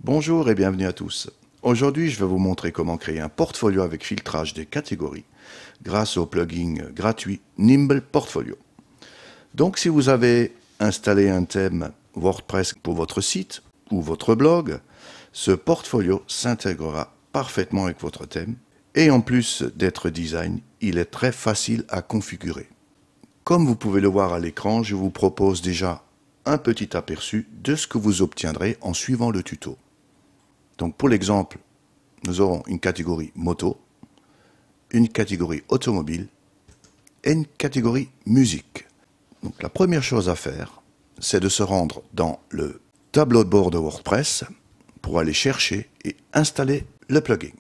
Bonjour et bienvenue à tous. Aujourd'hui, je vais vous montrer comment créer un portfolio avec filtrage des catégories grâce au plugin gratuit Nimble Portfolio. Donc, si vous avez installé un thème WordPress pour votre site ou votre blog, ce portfolio s'intégrera parfaitement avec votre thème et en plus d'être design, il est très facile à configurer. Comme vous pouvez le voir à l'écran, je vous propose déjà un petit aperçu de ce que vous obtiendrez en suivant le tuto. Donc pour l'exemple, nous aurons une catégorie moto, une catégorie automobile et une catégorie musique. Donc la première chose à faire, c'est de se rendre dans le tableau de bord de WordPress pour aller chercher et installer le plugin.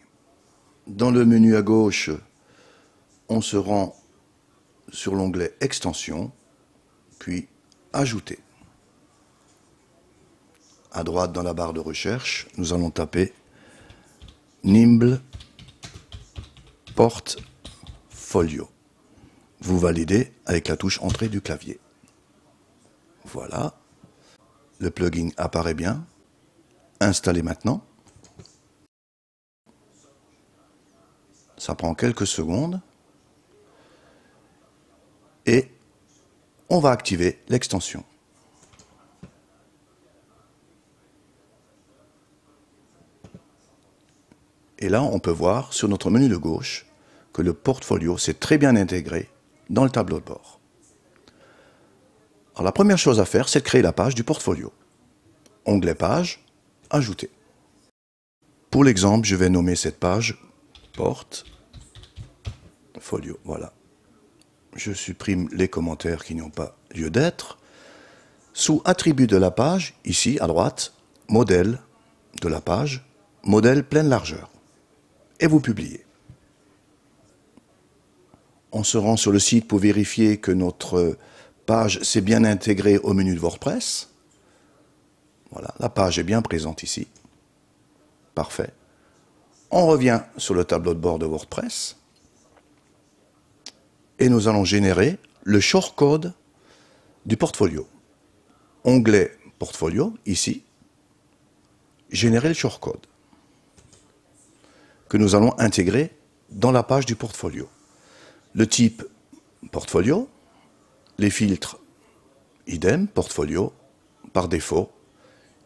Dans le menu à gauche, on se rend sur l'onglet Extensions, puis Ajouter. À droite, dans la barre de recherche, nous allons taper Nimble Portfolio. Vous validez avec la touche Entrée du clavier. Voilà. Le plugin apparaît bien. Installez maintenant. Ça prend quelques secondes. Et on va activer l'extension. Et là, on peut voir sur notre menu de gauche que le portfolio s'est très bien intégré dans le tableau de bord. Alors, la première chose à faire, c'est de créer la page du portfolio. Onglet Page, Ajouter. Pour l'exemple, je vais nommer cette page Portfolio. Voilà. Je supprime les commentaires qui n'ont pas lieu d'être. Sous Attributs de la page, ici à droite, Modèle de la page, Modèle pleine largeur. Et vous publiez. On se rend sur le site pour vérifier que notre page s'est bien intégrée au menu de WordPress. Voilà, la page est bien présente ici. Parfait. On revient sur le tableau de bord de WordPress et nous allons générer le shortcode du portfolio. Onglet Portfolio, ici, générer le shortcode que nous allons intégrer dans la page du portfolio. Le type portfolio, les filtres idem, portfolio, par défaut.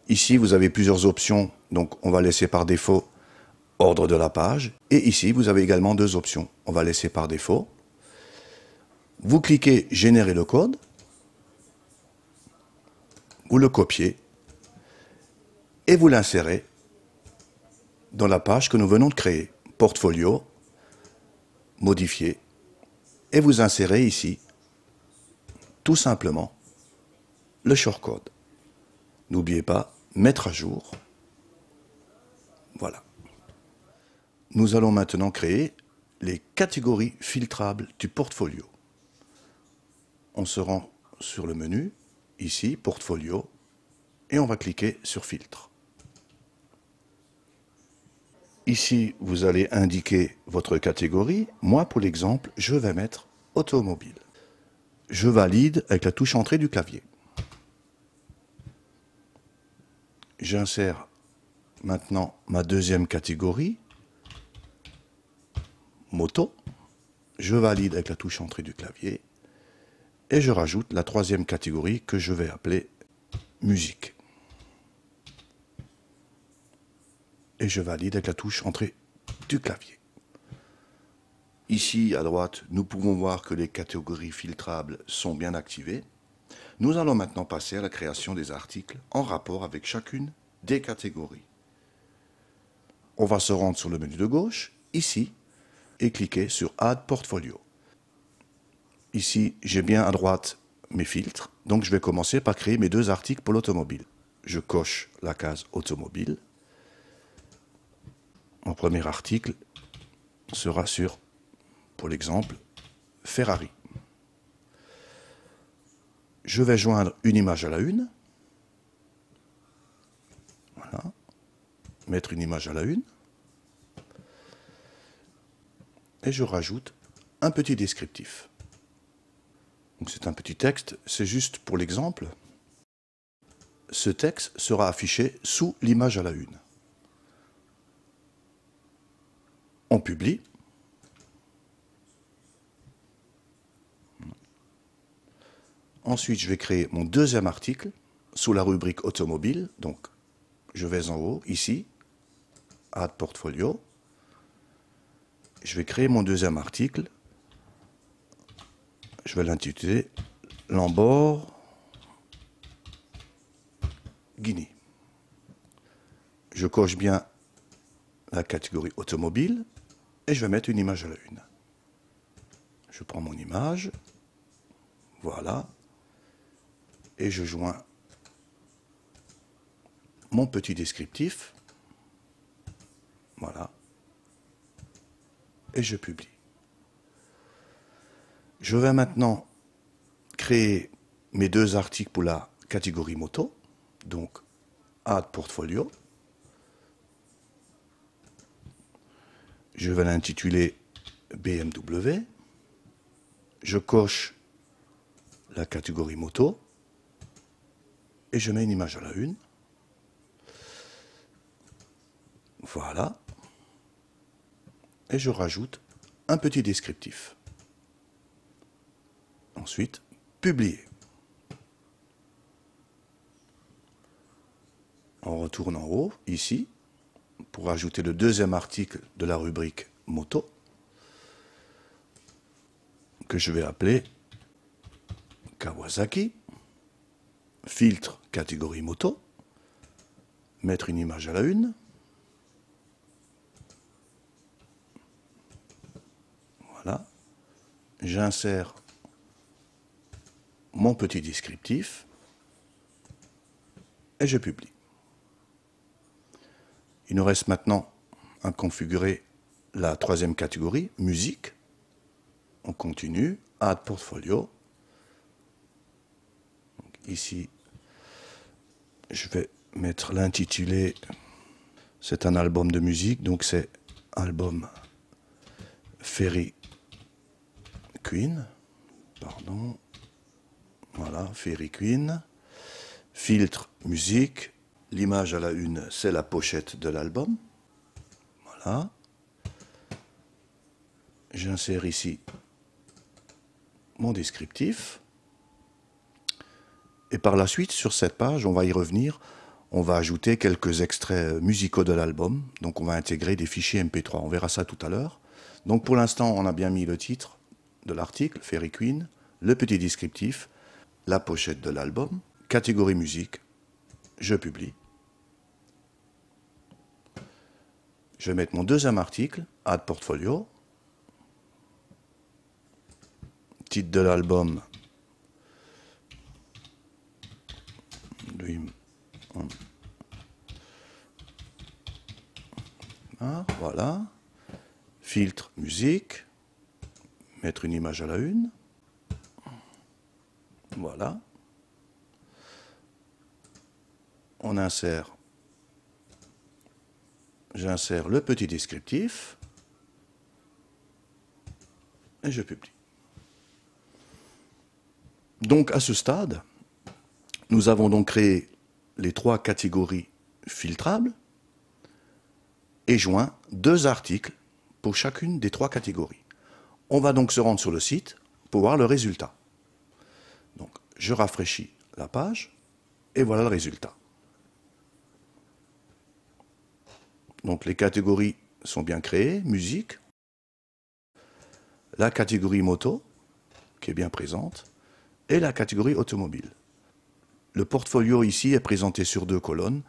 Ici, vous avez plusieurs options, donc on va laisser par défaut ordre de la page. Et ici, vous avez également deux options. On va laisser par défaut. Vous cliquez générer le code, vous le copiez et vous l'insérez dans la page que nous venons de créer. Portfolio, modifier, et vous insérez ici, tout simplement, le shortcode. N'oubliez pas, mettre à jour. Voilà. Nous allons maintenant créer les catégories filtrables du portfolio. On se rend sur le menu, ici, Portfolio, et on va cliquer sur Filtre. Ici, vous allez indiquer votre catégorie. Moi, pour l'exemple, je vais mettre automobile. Je valide avec la touche Entrée du clavier. J'insère maintenant ma deuxième catégorie, moto. Je valide avec la touche Entrée du clavier. Et je rajoute la troisième catégorie que je vais appeler musique. Et je valide avec la touche Entrée du clavier. Ici, à droite, nous pouvons voir que les catégories filtrables sont bien activées. Nous allons maintenant passer à la création des articles en rapport avec chacune des catégories. On va se rendre sur le menu de gauche, ici, et cliquer sur Add Portfolio. Ici, j'ai bien à droite mes filtres, donc je vais commencer par créer mes deux articles pour l'automobile. Je coche la case automobile. Mon premier article sera sur, pour l'exemple, Ferrari. Je vais joindre une image à la une. Voilà. Mettre une image à la une. Et je rajoute un petit descriptif. C'est un petit texte, c'est juste pour l'exemple. Ce texte sera affiché sous l'image à la une. On publie. Ensuite, je vais créer mon deuxième article sous la rubrique automobile. Donc, je vais en haut, ici, Add Portfolio. Je vais créer mon deuxième article. Je vais l'intituler Lamborghini. Je coche bien la catégorie automobile et je vais mettre une image à la une. Je prends mon image, voilà, et je joins mon petit descriptif, voilà, et je publie. Je vais maintenant créer mes deux articles pour la catégorie moto, donc Add Portfolio. Je vais l'intituler BMW. Je coche la catégorie moto et je mets une image à la une. Voilà. Et je rajoute un petit descriptif. Ensuite, publier. On retourne en haut, ici, pour ajouter le deuxième article de la rubrique moto, que je vais appeler Kawasaki, filtre catégorie moto, mettre une image à la une, voilà, j'insère mon petit descriptif et je publie. Il nous reste maintenant à configurer la troisième catégorie, musique. On continue, Add Portfolio. Donc ici, je vais mettre l'intitulé, c'est un album de musique, donc c'est album Fairy Queen, pardon, voilà, Fairy Queen, filtre musique, l'image à la une, c'est la pochette de l'album, voilà, j'insère ici mon descriptif, et par la suite, sur cette page, on va y revenir, on va ajouter quelques extraits musicaux de l'album, donc on va intégrer des fichiers MP3, on verra ça tout à l'heure. Donc pour l'instant, on a bien mis le titre de l'article, Fairy Queen, le petit descriptif, la pochette de l'album, catégorie musique, je publie. Je vais mettre mon deuxième article, Add Portfolio, titre de l'album, voilà, filtre musique, mettre une image à la une, voilà, on insère, j'insère le petit descriptif et je publie. Donc à ce stade, nous avons donc créé les trois catégories filtrables et joint deux articles pour chacune des trois catégories. On va donc se rendre sur le site pour voir le résultat. Donc je rafraîchis la page et voilà le résultat. Donc les catégories sont bien créées, musique, la catégorie moto, qui est bien présente, et la catégorie automobile. Le portfolio ici est présenté sur deux colonnes.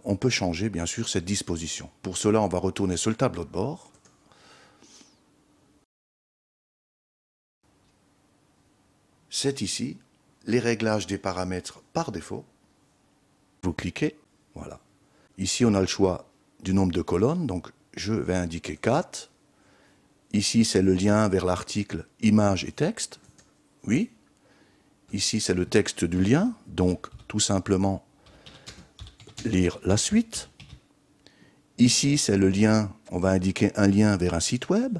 On peut changer bien sûr cette disposition. Pour cela, on va retourner sur le tableau de bord. C'est ici les réglages des paramètres par défaut. Vous cliquez, voilà. Ici, on a le choix du nombre de colonnes, donc je vais indiquer 4. Ici, c'est le lien vers l'article image et texte. Oui. Ici, c'est le texte du lien, donc tout simplement lire la suite. Ici, c'est le lien, on va indiquer un lien vers un site web.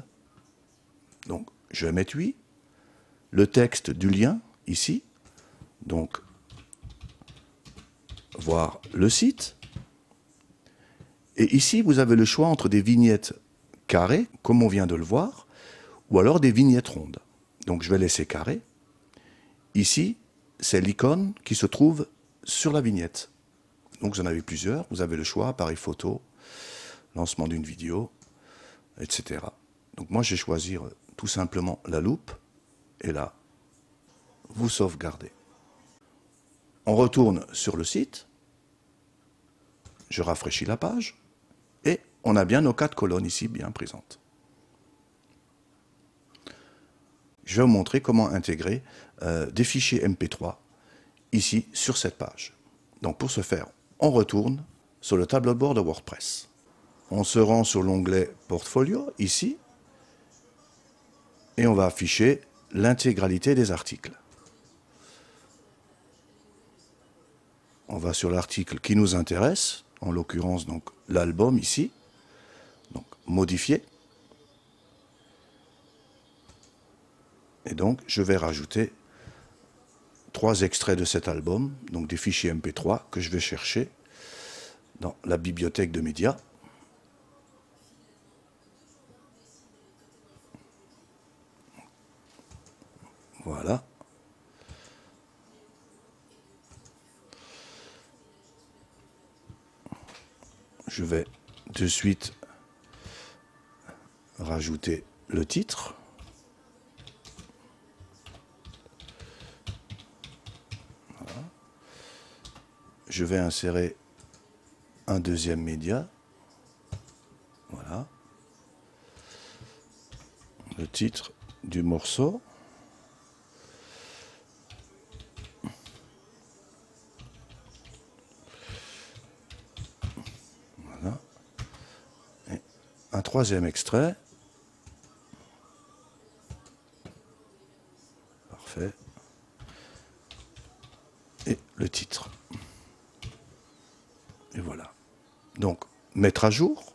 Donc, je vais mettre oui. Le texte du lien, ici. Donc, voir le site. Et ici, vous avez le choix entre des vignettes carrés, comme on vient de le voir, ou alors des vignettes rondes. Donc je vais laisser carré. Ici, c'est l'icône qui se trouve sur la vignette. Donc vous en avez plusieurs, vous avez le choix, appareil photo, lancement d'une vidéo, etc. Donc moi je vais choisir tout simplement la loupe, et là, vous sauvegardez. On retourne sur le site, je rafraîchis la page, et on a bien nos 4 colonnes ici bien présentes. Je vais vous montrer comment intégrer des fichiers MP3 ici sur cette page. Donc pour ce faire, on retourne sur le tableau de bord de WordPress. On se rend sur l'onglet Portfolio, ici, et on va afficher l'intégralité des articles. On va sur l'article qui nous intéresse, en l'occurrence donc l'album ici, donc modifier. Et donc je vais rajouter 3 extraits de cet album, donc des fichiers MP3 que je vais chercher dans la bibliothèque de médias. Voilà. Je vais de suite rajouter le titre. Voilà. Je vais insérer un deuxième média. Voilà. Le titre du morceau. Voilà. Et un troisième extrait. Parfait. Et le titre. Et voilà. Donc, mettre à jour.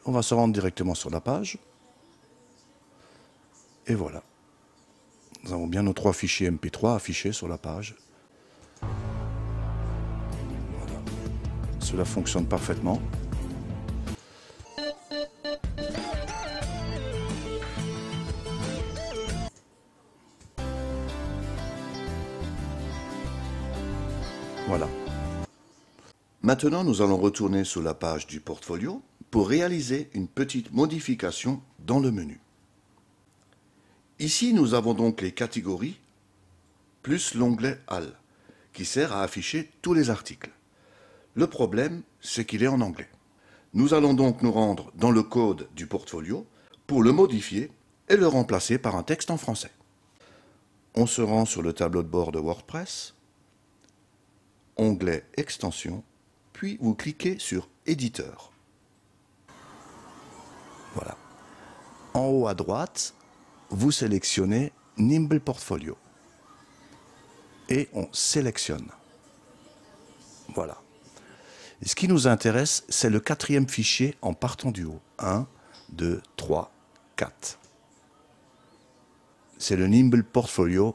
On va se rendre directement sur la page. Et voilà. Nous avons bien nos 3 fichiers MP3 affichés sur la page. Voilà. Cela fonctionne parfaitement. Voilà. Maintenant, nous allons retourner sur la page du portfolio pour réaliser une petite modification dans le menu. Ici, nous avons donc les catégories plus l'onglet All qui sert à afficher tous les articles. Le problème, c'est qu'il est en anglais. Nous allons donc nous rendre dans le code du portfolio pour le modifier et le remplacer par un texte en français. On se rend sur le tableau de bord de WordPress, onglet Extensions, puis vous cliquez sur Éditeur. Voilà. En haut à droite, vous sélectionnez Nimble Portfolio. Et on sélectionne. Voilà. Et ce qui nous intéresse, c'est le 4e fichier en partant du haut. 1, 2, 3, 4. C'est le Nimble Portfolio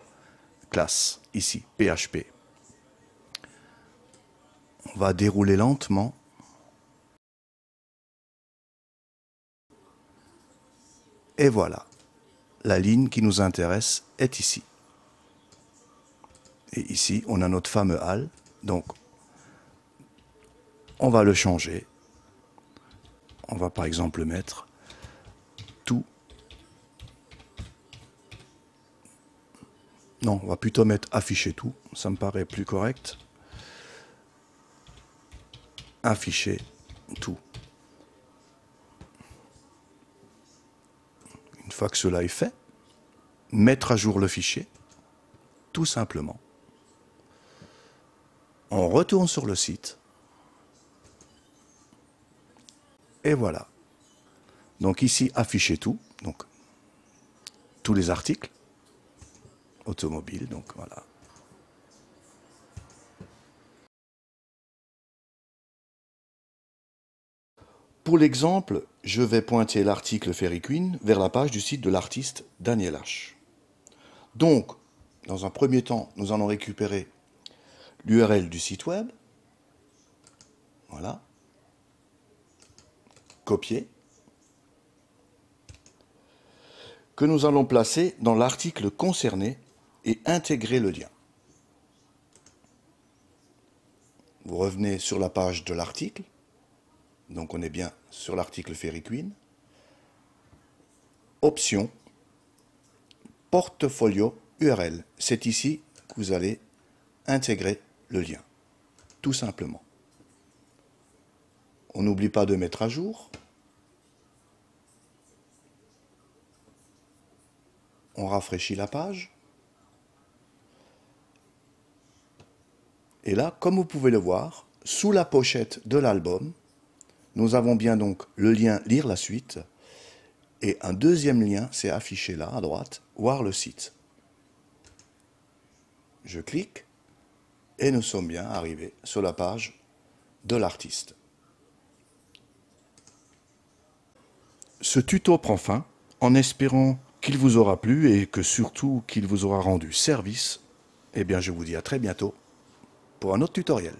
classe, ici, PHP. On va dérouler lentement. Et voilà. La ligne qui nous intéresse est ici. Et ici, on a notre fameux All. Donc, on va le changer. On va par exemple mettre tout. Non, on va plutôt mettre afficher tout. Ça me paraît plus correct. Afficher tout. Une fois que cela est fait, mettre à jour le fichier, tout simplement. On retourne sur le site. Et voilà. Donc ici, afficher tout. Donc, tous les articles. Automobile, donc voilà. Pour l'exemple, je vais pointer l'article Fairy Queen vers la page du site de l'artiste Daniel H. Donc, dans un premier temps, nous allons récupérer l'URL du site web. Voilà. Copier. Que nous allons placer dans l'article concerné et intégrer le lien. Vous revenez sur la page de l'article. Donc on est bien sur l'article Fairy Queen. Option, portfolio URL. C'est ici que vous allez intégrer le lien, tout simplement. On n'oublie pas de mettre à jour. On rafraîchit la page. Et là, comme vous pouvez le voir, sous la pochette de l'album, nous avons bien donc le lien Lire la suite. Et un deuxième lien s'est affiché là, à droite, voir le site. Je clique et nous sommes bien arrivés sur la page de l'artiste. Ce tuto prend fin en espérant qu'il vous aura plu et que surtout qu'il vous aura rendu service. Eh bien, je vous dis à très bientôt pour un autre tutoriel.